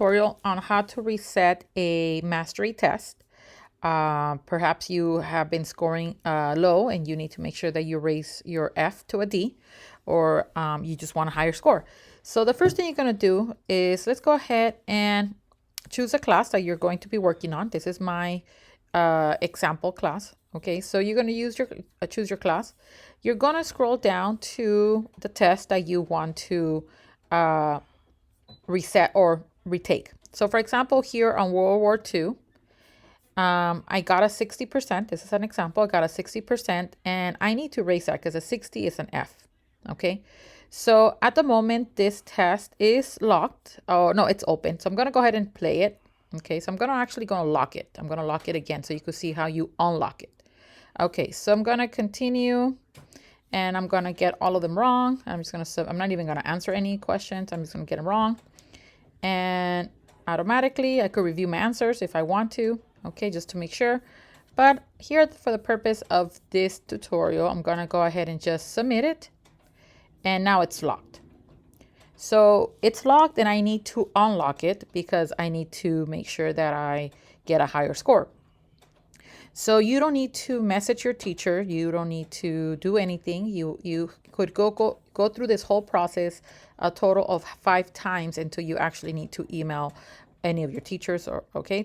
tutorial on how to reset a mastery test. Perhaps you have been scoring low and you need to make sure that you raise your F to a D, or you just want a higher score. So the first thing you're going to do is let's go ahead and choose a class that you're going to be working on. This is my example class. Okay, so you're going to use your choose your class. You're going to scroll down to the test that you want to reset or retake. So for example, here on World War II, I got a 60%. This is an example. I got a 60% and I need to raise that because a 60 is an F. Okay. So at the moment, this test is locked. Oh, no, it's open. So I'm going to go ahead and play it. Okay. So I'm going to lock it. I'm going to lock it again so you can see how you unlock it. Okay. So I'm going to continue and I'm going to get all of them wrong. I'm not even going to answer any questions. I'm just going to get them wrong. And automatically I could review my answers if I want to. Okay, just to make sure. But here for the purpose of this tutorial, I'm going to go ahead and just submit it. And now it's locked. So it's locked and I need to unlock it because I need to make sure that I get a higher score. So you don't need to message your teacher. You don't need to do anything. You could go through this whole process a total of 5 times until you actually need to email any of your teachers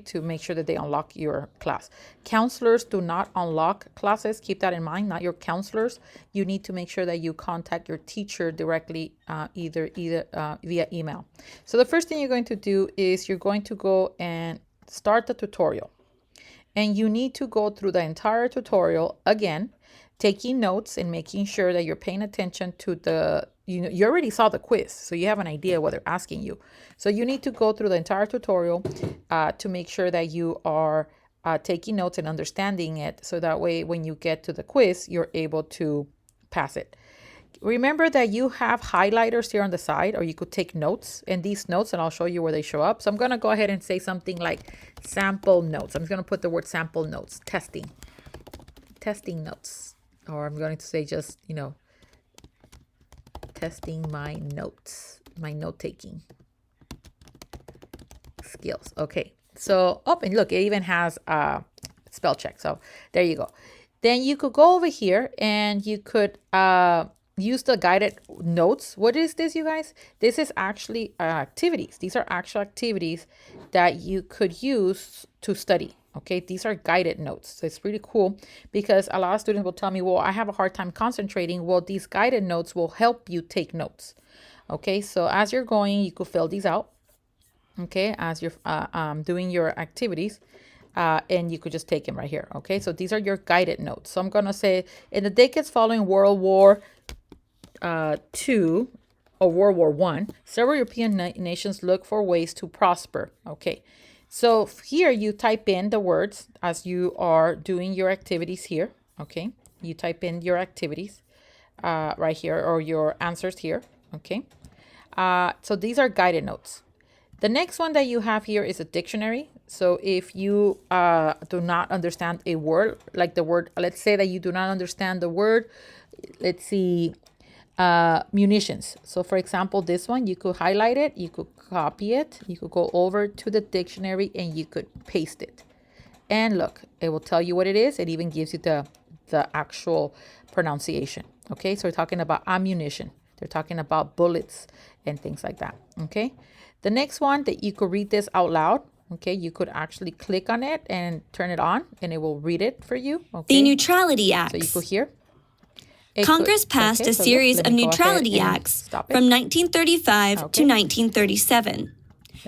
to make sure that they unlock your class. Counselors do not unlock classes. Keep that in mind, not your counselors. You need to make sure that you contact your teacher directly, either via email. So the first thing you're going to do is you're going to go and start the tutorial. And you need to go through the entire tutorial again, taking notes and making sure that you're paying attention to you already saw the quiz, so you have an idea what they're asking you. So you need to go through the entire tutorial to make sure that you are taking notes and understanding it. So that way, when you get to the quiz, you're able to pass it. Remember that you have highlighters here on the side, or you could take notes, and these notes, and I'll show you where they show up. So I'm going to go ahead and say something like sample notes. I'm just going to put the word sample notes, testing notes, or I'm going to say just, testing my notes, my note-taking skills. Okay. So, and look, it even has spell check. So there you go. Then you could go over here and you could use the guided notes. What is this, you guys? This is actually activities. These are actual activities that you could use to study. Okay, these are guided notes. So it's really cool because a lot of students will tell me, well, I have a hard time concentrating. Well, these guided notes will help you take notes. Okay, so as you're going, you could fill these out. Okay, as you're doing your activities. And you could just take them right here. Okay, so these are your guided notes. So I'm going to say, in the decades following World War II or World War I, several European nations look for ways to prosper. Okay, so here you type in the words as you are doing your activities here. Okay, you type in your activities right here, or your answers here. Okay, so these are guided notes. The next one that you have here is a dictionary. So if you do not understand a word, like the word, let's say that you do not understand the word, let's see, munitions. So for example, this one, you could highlight it, you could copy it, you could go over to the dictionary and you could paste it. And look, it will tell you what it is. It even gives you the actual pronunciation. Okay, so we're talking about ammunition. They're talking about bullets and things like that. Okay, the next one that you could read this out loud. Okay, you could actually click on it and turn it on and it will read it for you. Okay? The Neutrality Acts. So you could hear. Congress passed a series of neutrality acts from 1935 to 1937.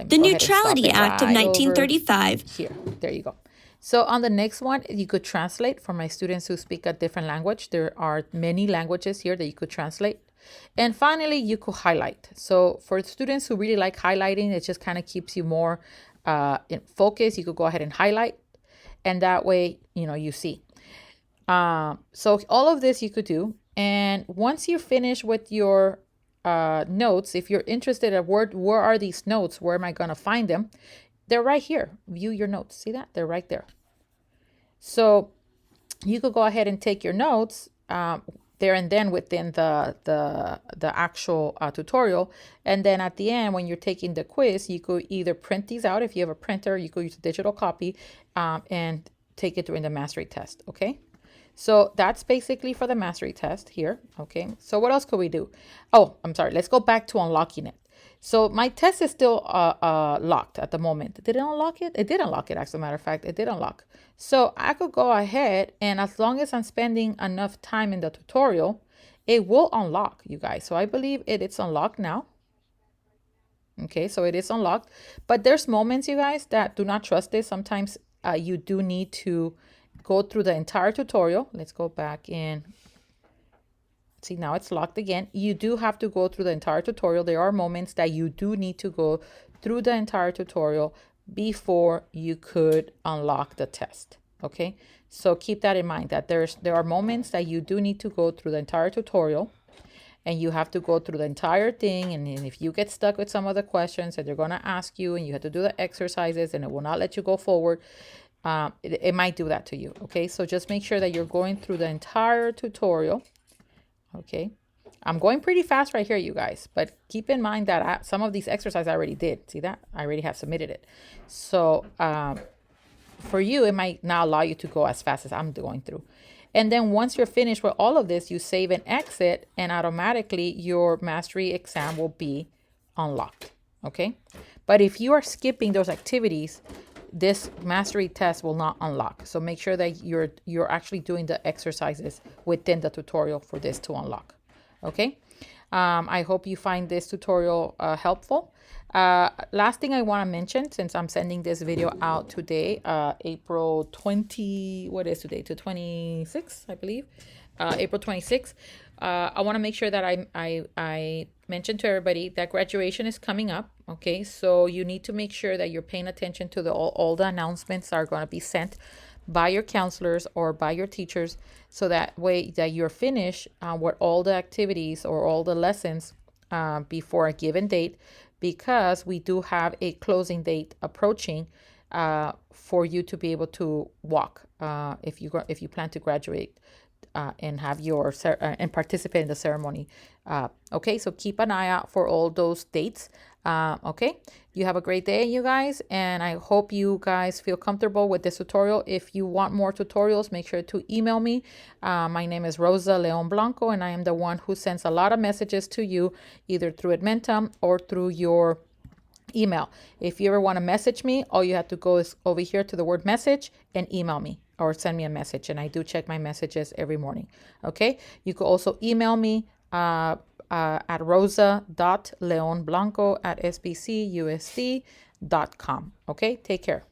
The Neutrality Act of 1935. Here, there you go. So on the next one, you could translate for my students who speak a different language. There are many languages here that you could translate. And finally, you could highlight. So for students who really like highlighting, it just kind of keeps you more in focus. You could go ahead and highlight. And that way, you see. So all of this you could do. And once you finish with your notes, if you're interested in where are these notes? Where am I going to find them? They're right here. View your notes. See that? They're right there. So you could go ahead and take your notes there and then within the actual tutorial. And then at the end, when you're taking the quiz, you could either print these out. If you have a printer, you could use a digital copy and take it during the mastery test. Okay. So that's basically for the mastery test here. Okay. So what else could we do? Oh, I'm sorry. Let's go back to unlocking it. So my test is still locked at the moment. Did it unlock it? It did unlock it, as a matter of fact. It did unlock. So I could go ahead, and as long as I'm spending enough time in the tutorial, it will unlock, you guys. So I believe it's unlocked now. Okay, so it is unlocked. But there's moments, you guys, that do not trust this. Sometimes you do need to go through the entire tutorial. Let's go back in. See, now it's locked again. You do have to go through the entire tutorial. There are moments that you do need to go through the entire tutorial before you could unlock the test. Okay, so keep that in mind, that there are moments that you do need to go through the entire tutorial, and you have to go through the entire thing. And if you get stuck with some of the questions that they're going to ask you, and you have to do the exercises and it will not let you go forward, it might do that to you. Okay, so just make sure that you're going through the entire tutorial. Okay, I'm going pretty fast right here, you guys, but keep in mind that some of these exercises I already did. See that? I already have submitted it. So for you, it might not allow you to go as fast as I'm going through. And then once you're finished with all of this, you save and exit, and automatically your mastery exam will be unlocked. Okay, but if you are skipping those activities, this mastery test will not unlock. So make sure that you're actually doing the exercises within the tutorial for this to unlock. Okay. I hope you find this tutorial helpful. Last thing I want to mention, since I'm sending this video out today, April 20, what is today? To 26, I believe. April 26th. I want to make sure that I mention to everybody that graduation is coming up. Okay, so you need to make sure that you're paying attention to all the announcements that are going to be sent by your counselors or by your teachers, so that way that you're finished with all the activities or all the lessons before a given date, because we do have a closing date approaching for you to be able to walk if you plan to graduate and have your and participate in the ceremony. Okay, so keep an eye out for all those dates. Okay, you have a great day, you guys, and I hope you guys feel comfortable with this tutorial. If you want more tutorials, make sure to email me. My name is Rosa Leon Blanco, and I am the one who sends a lot of messages to you, either through Edmentum or through your email. If you ever want to message me, all you have to go is over here to the word message and email me or send me a message. And I do check my messages every morning. Okay. You could also email me at rosa.leonblanco@sbcusd.com. Okay. Take care.